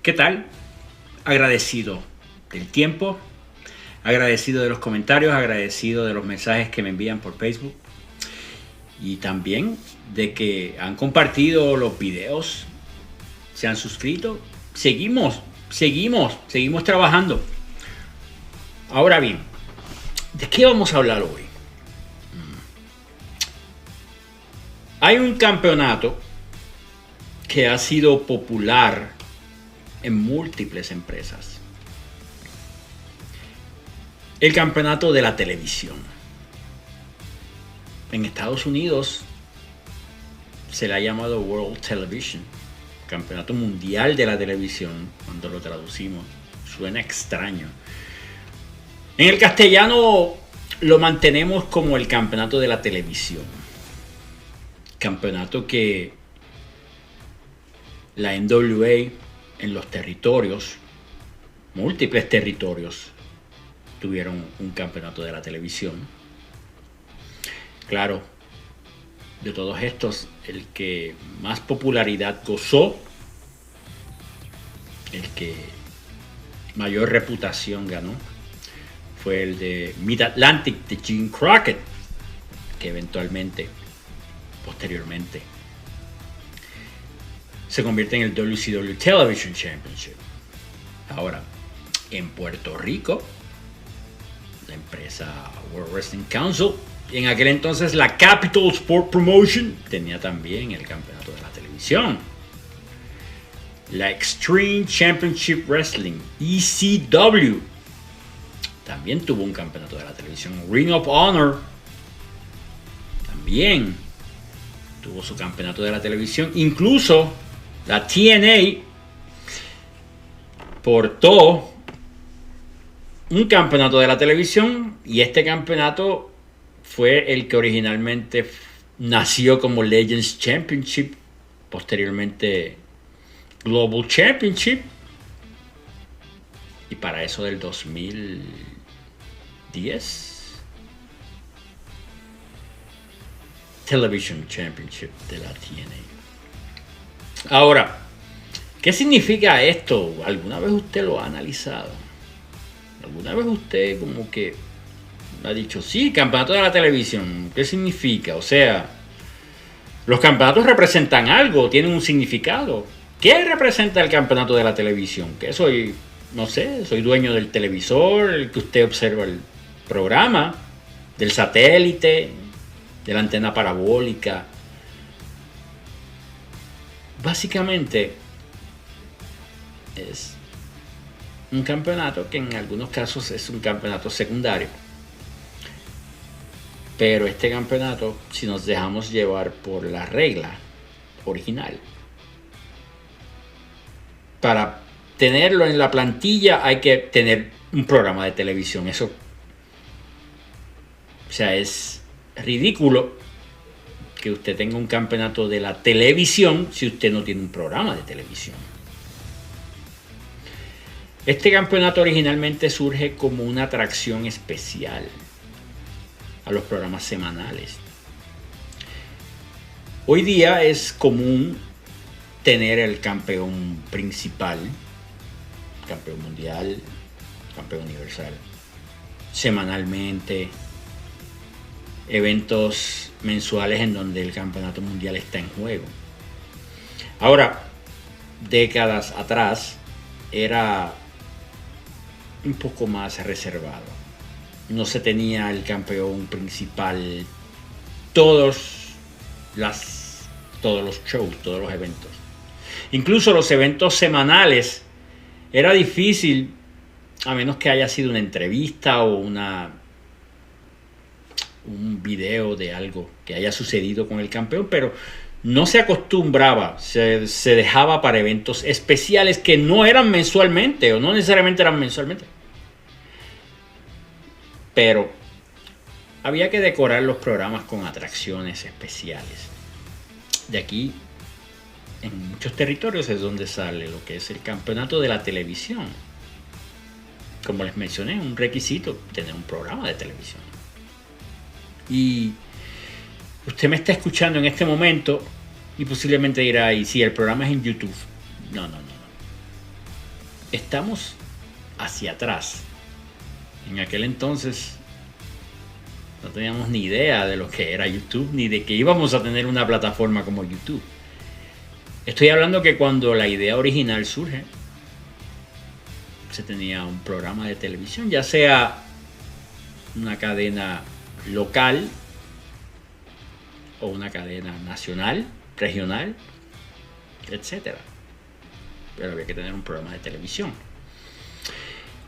¿Qué tal? Agradecido del tiempo, agradecido de los comentarios, agradecido de los mensajes que me envían por Facebook y también de que han compartido los videos, se han suscrito. Seguimos trabajando. Ahora bien, ¿de qué vamos a hablar hoy? Hay un campeonato que ha sido popular en múltiples empresas. El campeonato de la televisión. En Estados Unidos se le ha llamado World Television, campeonato mundial de la televisión. Cuando lo traducimos suena extraño. En el castellano lo mantenemos como el campeonato de la televisión. Campeonato que la NWA en los territorios, múltiples territorios, tuvieron un campeonato de la televisión. Claro, de todos estos, el que más popularidad gozó, el que mayor reputación ganó, fue el de Mid-Atlantic de Jim Crockett, que eventualmente, posteriormente, se convierte en el WCW Television Championship. Ahora, en Puerto Rico, la empresa World Wrestling Council, y en aquel entonces la Capital Sport Promotion, tenía también el campeonato de la televisión. La Extreme Championship Wrestling, ECW, también tuvo un campeonato de la televisión. Ring of Honor también tuvo su campeonato de la televisión. Incluso la TNA portó un campeonato de la televisión, y este campeonato fue el que originalmente nació como Legends Championship, posteriormente Global Championship, y para eso del 2010 Television Championship de la TNA. Ahora, ¿qué significa esto? ¿Alguna vez usted lo ha analizado? ¿Alguna vez usted como que ha dicho, sí, campeonato de la televisión, ¿qué significa? O sea, los campeonatos representan algo, tienen un significado. ¿Qué representa el campeonato de la televisión? ¿Qué soy? No sé, soy dueño del televisor, el que usted observa el programa, del satélite, de la antena parabólica. Básicamente es un campeonato que en algunos casos es un campeonato secundario. Pero este campeonato, si nos dejamos llevar por la regla original, para tenerlo en la plantilla hay que tener un programa de televisión. Eso, o sea, es ridículo que usted tenga un campeonato de la televisión si usted no tiene un programa de televisión. Este campeonato originalmente surge como una atracción especial a los programas semanales. Hoy día es común tener el campeón principal, campeón mundial, campeón universal, semanalmente, eventos mensuales en donde el campeonato mundial está en juego. Ahora, décadas atrás era un poco más reservado. No se tenía el campeón principal todos los shows, todos los eventos. Incluso los eventos semanales era difícil, a menos que haya sido una entrevista o un video de algo que haya sucedido con el campeón, pero no se acostumbraba, se dejaba para eventos especiales que no eran mensualmente o no necesariamente eran mensualmente. Pero había que decorar los programas con atracciones especiales. De aquí, en muchos territorios es donde sale lo que es el campeonato de la televisión. Como les mencioné, un requisito tener un programa de televisión. Y usted me está escuchando en este momento y posiblemente dirá, y si el programa es en YouTube. No. estamos hacia atrás. En aquel entonces no teníamos ni idea de lo que era YouTube, ni de que íbamos a tener una plataforma como YouTube. Estoy hablando que cuando la idea original surge, se tenía un programa de televisión, ya sea una cadena local o una cadena nacional, regional, etcétera. Pero había que tener un programa de televisión.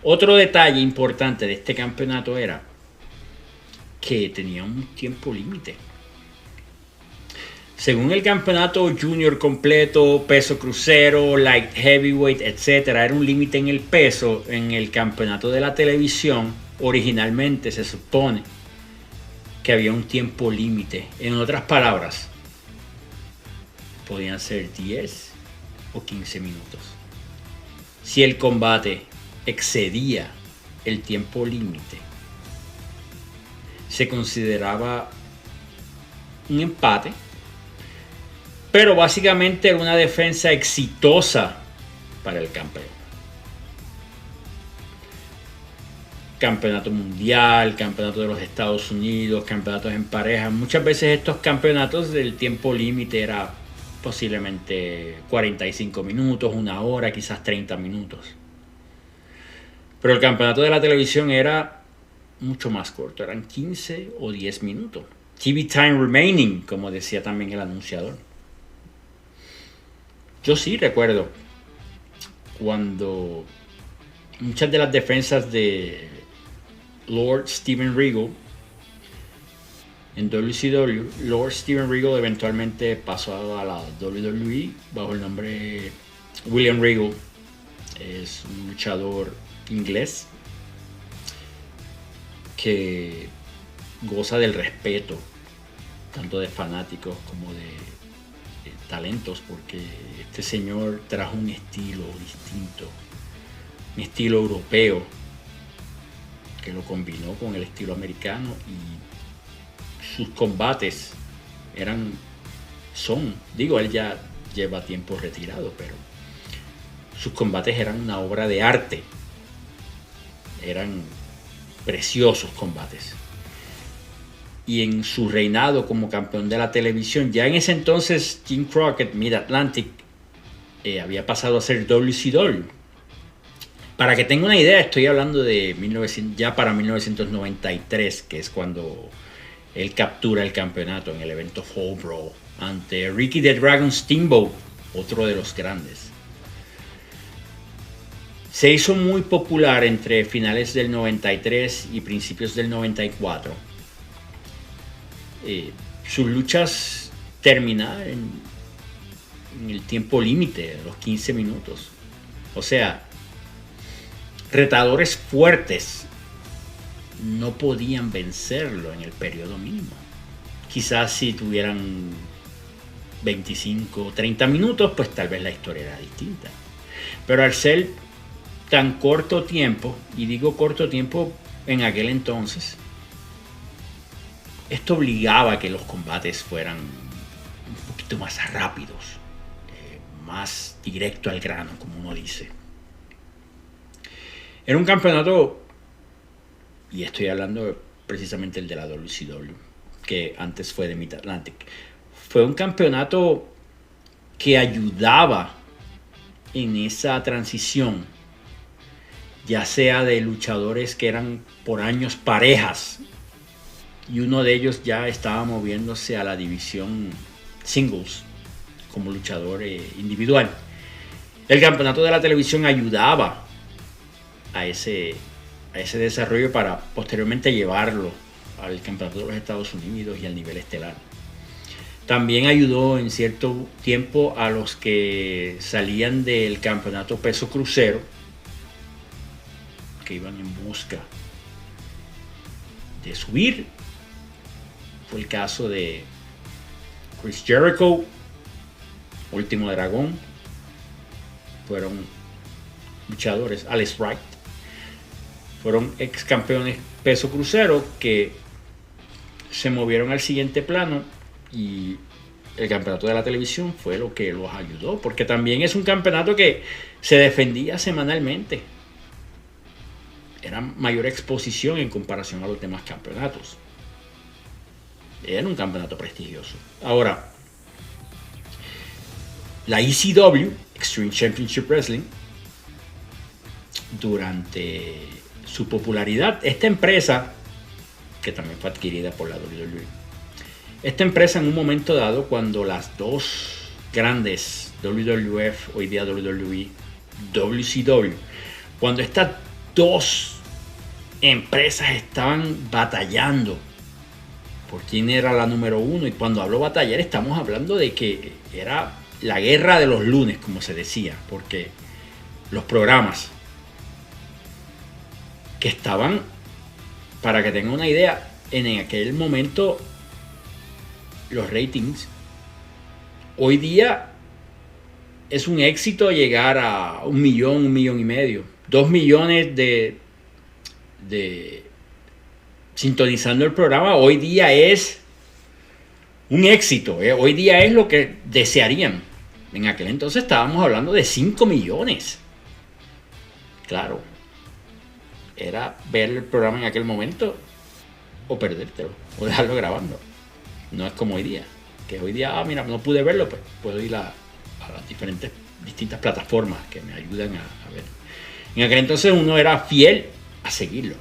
Otro detalle importante de este campeonato era que tenía un tiempo límite. Según el campeonato junior completo, peso crucero, light heavyweight, etcétera, era un límite en el peso. En el campeonato de la televisión, originalmente se supone que había un tiempo límite. En otras palabras, podían ser 10 o 15 minutos. Si el combate excedía el tiempo límite, se consideraba un empate, pero básicamente era una defensa exitosa para el campeón. Campeonato mundial, campeonato de los Estados Unidos, campeonatos en pareja. Muchas veces estos campeonatos del tiempo límite era posiblemente 45 minutos, una hora, quizás 30 minutos. Pero el campeonato de la televisión era mucho más corto, eran 15 o 10 minutos. TV time remaining, como decía también el anunciador. Yo sí recuerdo cuando muchas de las defensas de Lord Steven Regal en WCW, Lord Steven Regal eventualmente pasó a la WWE bajo el nombre William Regal. Es un luchador inglés que goza del respeto tanto de fanáticos como de talentos, porque este señor trajo un estilo distinto, un estilo europeo que lo combinó con el estilo americano, y sus combates él ya lleva tiempo retirado, pero sus combates eran una obra de arte, eran preciosos combates. Y en su reinado como campeón de la televisión, ya en ese entonces Jim Crockett, Mid-Atlantic, había pasado a ser WCW. Para que tenga una idea, estoy hablando de ya para 1993, que es cuando él captura el campeonato en el evento Fall Brawl ante Ricky the Dragon Steamboat, otro de los grandes. Se hizo muy popular entre finales del 93 y principios del 94. Sus luchas terminaban en el tiempo límite, los 15 minutos. O sea, retadores fuertes no podían vencerlo en el periodo mínimo. Quizás si tuvieran 25 o 30 minutos, pues tal vez la historia era distinta. Pero al ser tan corto tiempo, y digo corto tiempo en aquel entonces, esto obligaba a que los combates fueran un poquito más rápidos, más directo al grano, como uno dice. Era un campeonato, y estoy hablando precisamente el de la WCW, que antes fue de Mid-Atlantic. Fue un campeonato que ayudaba en esa transición, ya sea de luchadores que eran por años parejas, y uno de ellos ya estaba moviéndose a la división singles como luchador individual. El campeonato de la televisión ayudaba a ese desarrollo para posteriormente llevarlo al campeonato de los Estados Unidos y al nivel estelar. También ayudó en cierto tiempo a los que salían del campeonato peso crucero, que iban en busca de subir. Fue el caso de Chris Jericho, Último Dragón. Fueron luchadores. Alex Wright. Fueron ex campeones peso crucero que se movieron al siguiente plano y el campeonato de la televisión fue lo que los ayudó, porque también es un campeonato que se defendía semanalmente. Era mayor exposición en comparación a los demás campeonatos. Era un campeonato prestigioso. Ahora, la ECW, Extreme Championship Wrestling, durante su popularidad, esta empresa, que también fue adquirida por la WWE, esta empresa en un momento dado, cuando las dos grandes, WWF, hoy día WWE, WCW, cuando estas dos empresas estaban batallando por quién era la número uno, y cuando hablo batallar estamos hablando de que era la guerra de los lunes, como se decía, porque los programas que estaban, para que tengan una idea, en aquel momento los ratings, hoy día es un éxito llegar a 1 millón, 1,5 millones, 2 millones de sintonizando el programa. Hoy día es un éxito, hoy día es lo que desearían. En aquel entonces estábamos hablando de 5 millones. Claro, era ver el programa en aquel momento o perdértelo, o dejarlo grabando. No es como hoy día, que hoy día, mira, no pude verlo, pues puedo ir a las distintas plataformas que me ayudan a ver. En aquel entonces uno era fiel a seguirlo.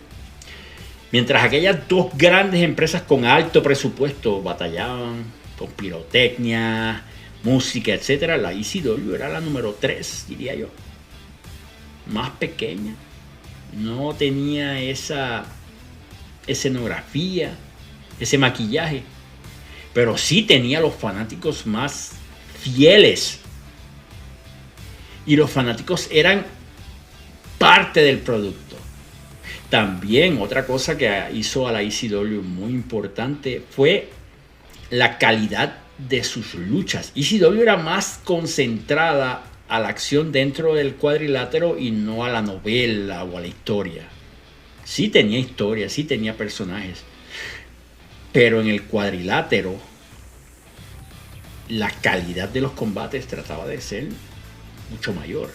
Mientras aquellas dos grandes empresas con alto presupuesto batallaban con pirotecnia, música, etcétera, la ECW era la número 3, diría yo. Más pequeña, no tenía esa escenografía, ese maquillaje, pero sí tenía los fanáticos más fieles, y los fanáticos eran parte del producto. También otra cosa que hizo a la ECW muy importante fue la calidad de sus luchas. ECW era más concentrada a la acción dentro del cuadrilátero y no a la novela o a la historia. Sí tenía historia, sí tenía personajes, pero en el cuadrilátero la calidad de los combates trataba de ser mucho mayor.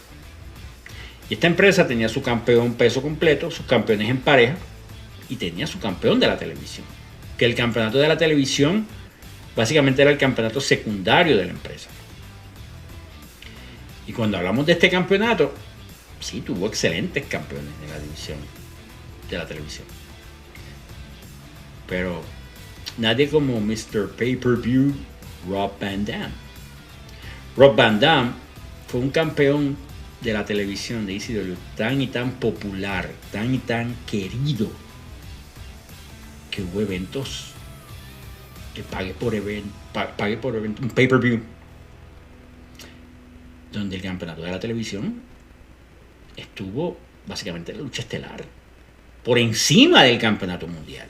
Y esta empresa tenía su campeón peso completo, sus campeones en pareja, y tenía su campeón de la televisión. Que el campeonato de la televisión básicamente era el campeonato secundario de la empresa. Y cuando hablamos de este campeonato, sí tuvo excelentes campeones en la división de la televisión. Pero nadie como Mr. Pay-Per-View Rob Van Dam. Rob Van Dam fue un campeón de la televisión de ECW tan y tan popular, tan y tan querido, que hubo eventos que pague por evento, un pay-per-view, donde el campeonato de la televisión estuvo básicamente en la lucha estelar, por encima del campeonato mundial.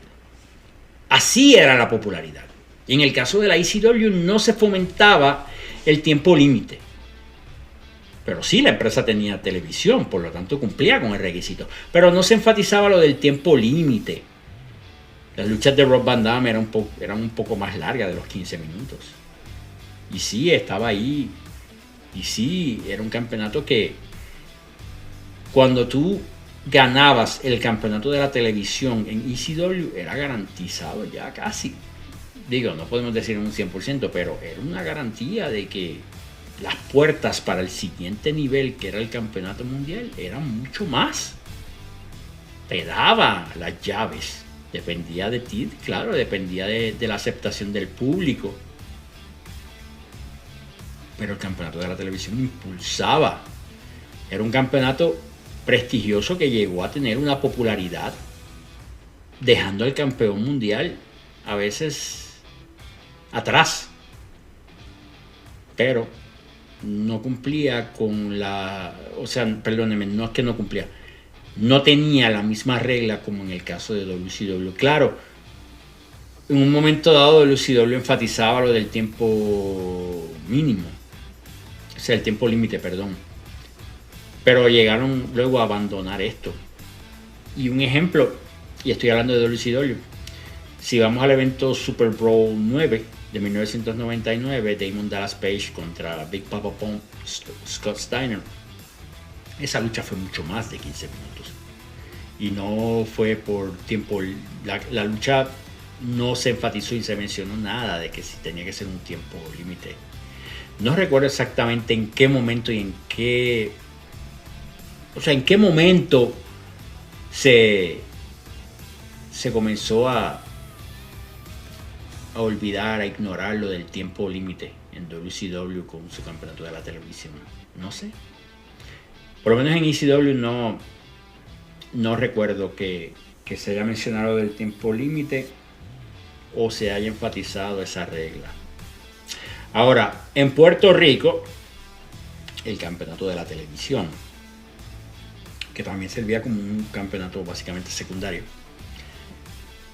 Así era la popularidad. Y en el caso de la ECW no se fomentaba el tiempo límite. Pero sí, la empresa tenía televisión, por lo tanto cumplía con el requisito. Pero no se enfatizaba lo del tiempo límite. Las luchas de Rob Van Dam eran un poco más largas, de los 15 minutos. Y sí, estaba ahí. Y sí, era un campeonato que cuando tú ganabas el campeonato de la televisión en ECW, era garantizado ya casi. Digo, no podemos decir un 100%, pero era una garantía de que las puertas para el siguiente nivel, que era el campeonato mundial, eran mucho más. Te daba las llaves. Dependía de ti, claro, dependía de la aceptación del público. Pero el campeonato de la televisión impulsaba. Era un campeonato prestigioso que llegó a tener una popularidad, dejando al campeón mundial a veces atrás. Pero no cumplía con perdónenme, no es que no cumplía, no tenía la misma regla como en el caso de WCW. Claro, en un momento dado WCW enfatizaba lo del tiempo mínimo, o sea, el tiempo límite, perdón, pero llegaron luego a abandonar esto. Y un ejemplo, y estoy hablando de WCW, si vamos al evento Super Bowl 9 de 1999, Damon Dallas Page contra Big Papa Pump Scott Steiner. Esa lucha fue mucho más de 15 minutos. Y no fue por tiempo. La lucha no se enfatizó y se mencionó nada de que si tenía que ser un tiempo límite. No recuerdo exactamente en qué momento y en qué momento se comenzó a olvidar, a ignorar lo del tiempo límite en WCW con su campeonato de la televisión. No sé. Por lo menos en ECW no recuerdo que se haya mencionado del tiempo límite o se haya enfatizado esa regla. Ahora, en Puerto Rico, el campeonato de la televisión, que también servía como un campeonato básicamente secundario.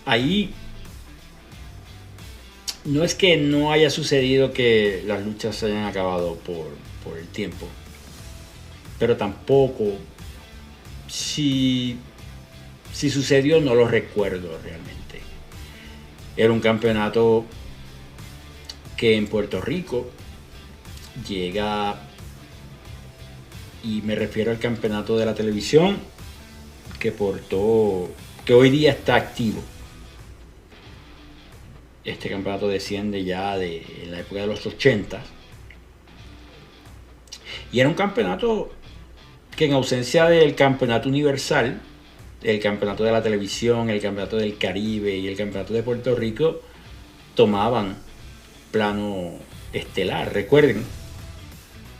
Ahí no es que no haya sucedido que las luchas se hayan acabado por el tiempo, pero tampoco, si sucedió, no lo recuerdo realmente. Era un campeonato que en Puerto Rico llega, y me refiero al campeonato de la televisión que hoy día está activo. Este campeonato desciende ya en la época de los 80. Y era un campeonato que, en ausencia del campeonato universal, el campeonato de la televisión, el campeonato del Caribe y el campeonato de Puerto Rico, tomaban plano estelar. Recuerden,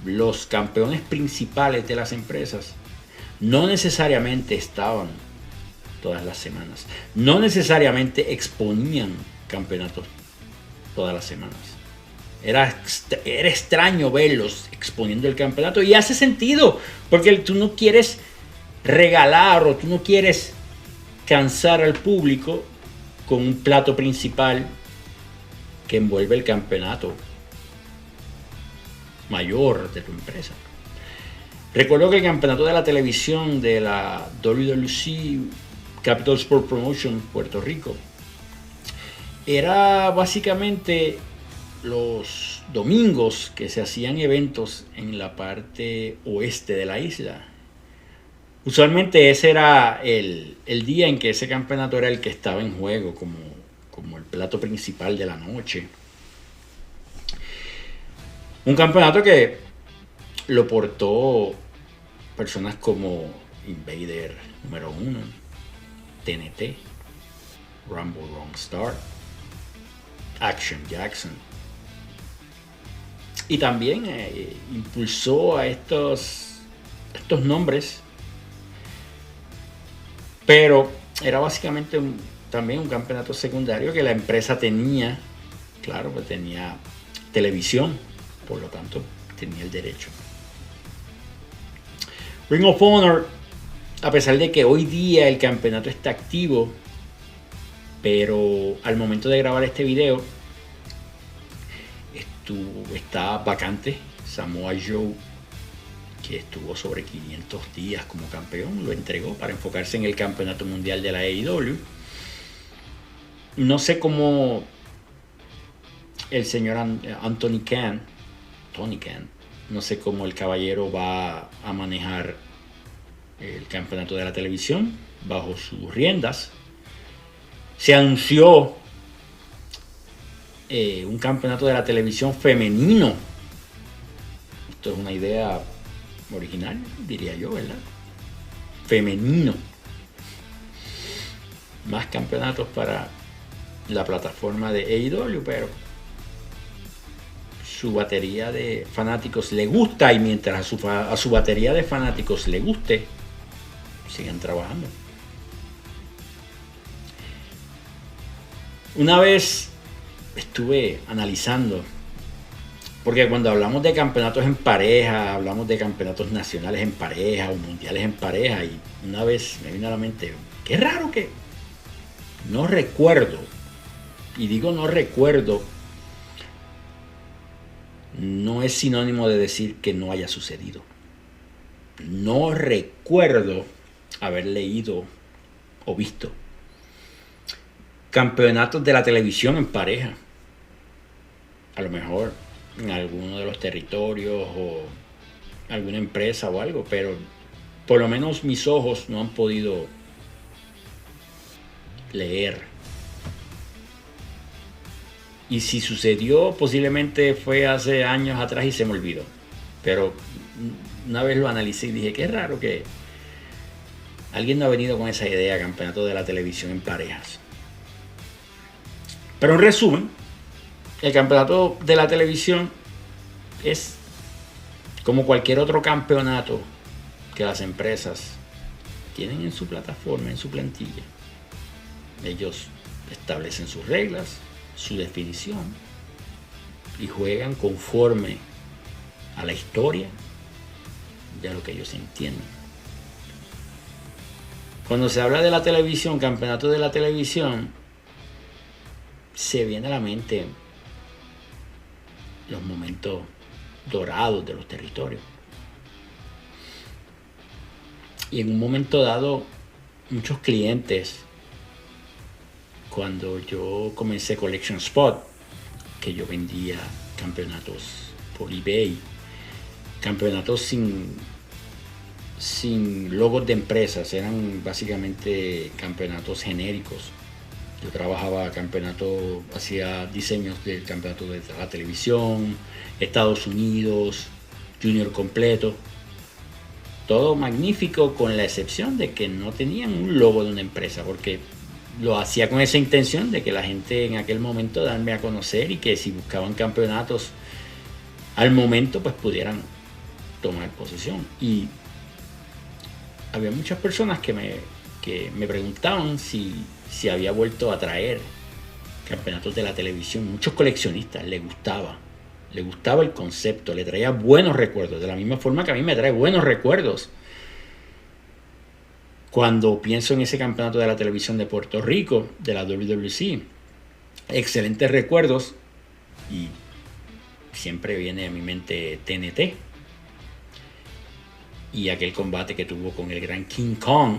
los campeones principales de las empresas no necesariamente estaban todas las semanas, no necesariamente exponían campeonatos todas las semanas. Era extraño verlos exponiendo el campeonato, y hace sentido, porque tú no quieres regalar o tú no quieres cansar al público con un plato principal que envuelve el campeonato mayor de tu empresa. Recuerdo que el campeonato de la televisión de la WWC Capital Sport Promotion Puerto Rico era básicamente los domingos que se hacían eventos en la parte oeste de la isla. Usualmente ese era el día en que ese campeonato era el que estaba en juego como el plato principal de la noche. Un campeonato que lo portó personas como Invader número 1, TNT, Rumble Wrong Star, Action Jackson. Y también impulsó a estos nombres. Pero era básicamente también un campeonato secundario que la empresa tenía. Claro, pues tenía televisión, por lo tanto tenía el derecho. Ring of Honor, a pesar de que hoy día el campeonato está activo, pero al momento de grabar este video está vacante. Samoa Joe, que estuvo sobre 500 días como campeón, lo entregó para enfocarse en el campeonato mundial de la AEW. No sé cómo el señor Tony Khan, no sé cómo el caballero va a manejar el campeonato de la televisión bajo sus riendas. Se anunció un campeonato de la televisión femenino. Esto es una idea original, diría yo, ¿verdad? Femenino. Más campeonatos para la plataforma de AEW, pero su batería de fanáticos le gusta, y mientras a su batería de fanáticos le guste, sigan trabajando. Una vez estuve analizando, porque cuando hablamos de campeonatos en pareja, hablamos de campeonatos nacionales en pareja o mundiales en pareja, y una vez me vino a la mente, qué raro que no recuerdo, y digo no recuerdo, no es sinónimo de decir que no haya sucedido. No recuerdo haber leído o visto campeonatos de la televisión en pareja. a lo mejor en alguno de los territorios o alguna empresa o algo, pero por lo menos mis ojos no han podido leer. Y si sucedió, posiblemente fue hace años atrás y se me olvidó. Pero una vez lo analicé y dije, qué raro que alguien no ha venido con esa idea, campeonato de la televisión en parejas. Pero en resumen, el campeonato de la televisión es como cualquier otro campeonato que las empresas tienen en su plataforma, en su plantilla. Ellos establecen sus reglas, su definición y juegan conforme a la historia y a lo que ellos entienden. Cuando se habla de la televisión, campeonato de la televisión, se viene a la mente los momentos dorados de los territorios. Y en un momento dado, muchos clientes, cuando yo comencé Collection Spot, que yo vendía campeonatos por eBay, campeonatos sin logos de empresas, eran básicamente campeonatos genéricos. Yo trabajaba campeonato, hacía diseños del campeonato de la televisión, Estados Unidos, Junior completo. Todo magnífico, con la excepción de que no tenían un logo de una empresa, porque lo hacía con esa intención de que la gente en aquel momento darme a conocer y que si buscaban campeonatos al momento pues pudieran tomar posesión. Y había muchas personas que me preguntaban si había vuelto a traer campeonatos de la televisión. Muchos coleccionistas les gustaba el concepto, le traía buenos recuerdos, de la misma forma que a mí me trae buenos recuerdos cuando pienso en ese campeonato de la televisión de Puerto Rico, de la WWC. Excelentes recuerdos, y siempre viene a mi mente TNT y aquel combate que tuvo con el gran King Kong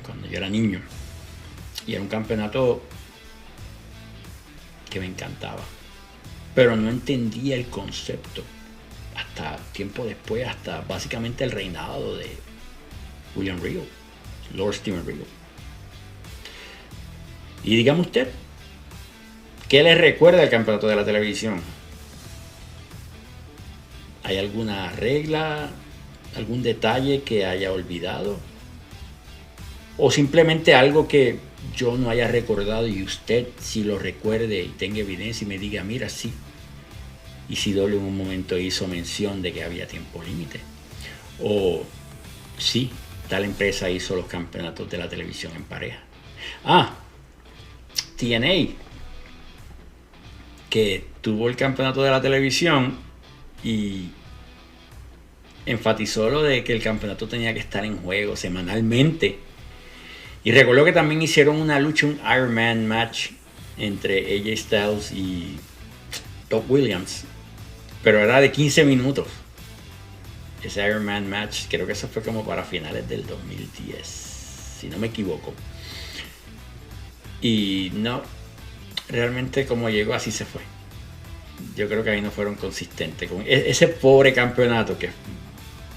cuando yo era niño, y era un campeonato que me encantaba, pero no entendía el concepto hasta tiempo después, hasta básicamente el reinado de William Regal, Lord Steven Regal. Y dígame usted, ¿qué le recuerda el campeonato de la televisión? ¿Hay alguna regla, algún detalle que haya olvidado? ¿O simplemente algo que yo no haya recordado y usted sí lo recuerde y tenga evidencia y me diga, mira, sí, Isidoro en un momento hizo mención de que había tiempo límite? O sí, tal empresa hizo los campeonatos de la televisión en pareja. TNA, que tuvo el campeonato de la televisión y enfatizó lo de que el campeonato tenía que estar en juego semanalmente. Y recuerdo que también hicieron una lucha, un Iron Man match entre AJ Styles y Doug Williams, pero era de 15 minutos. Ese Iron Man match, creo que eso fue como para finales del 2010, si no me equivoco. Y no, realmente como llegó así se fue. Yo creo que ahí no fueron consistentes con ese pobre campeonato, que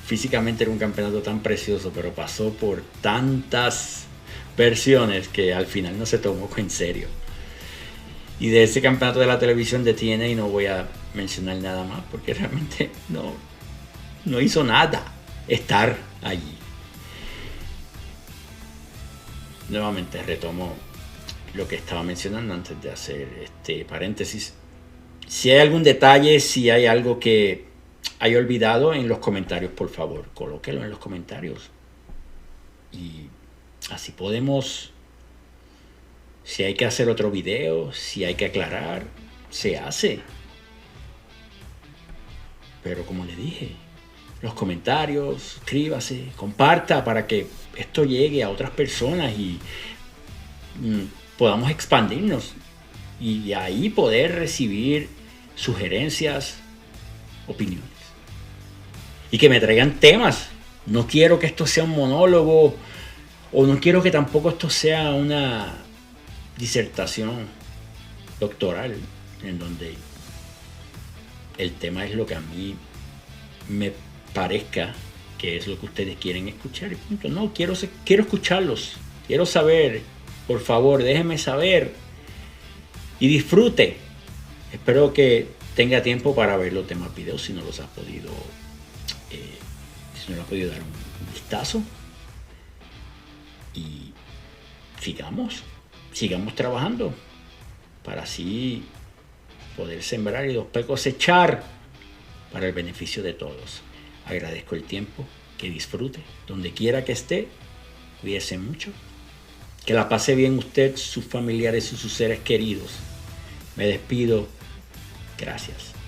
físicamente era un campeonato tan precioso, pero pasó por tantas versiones que al final no se tomó en serio. Y de ese campeonato de la televisión de TNA no voy a mencionar nada más, porque realmente no hizo nada estar allí. Nuevamente retomo lo que estaba mencionando antes de hacer este paréntesis. Si hay algún detalle, si hay algo que haya olvidado, en los comentarios, por favor, colóquelo en los comentarios. Y así podemos, si hay que hacer otro video, si hay que aclarar, se hace. Pero como le dije, los comentarios, suscríbase, comparta para que esto llegue a otras personas y podamos expandirnos y ahí poder recibir sugerencias, opiniones, y que me traigan temas. No quiero que esto sea un monólogo, o no quiero que tampoco esto sea una disertación doctoral. en donde el tema es lo que a mí me parezca que es lo que ustedes quieren escuchar. Y punto. No, quiero escucharlos, quiero saber, por favor, déjenme saber y disfrute. Espero que tenga tiempo para ver los demás videos si no los has podido, si no le has podido dar un vistazo. Y sigamos trabajando para así poder sembrar y después cosechar para el beneficio de todos. Agradezco el tiempo, que disfrute, donde quiera que esté, cuídese mucho, que la pase bien usted, sus familiares y sus seres queridos. Me despido, gracias.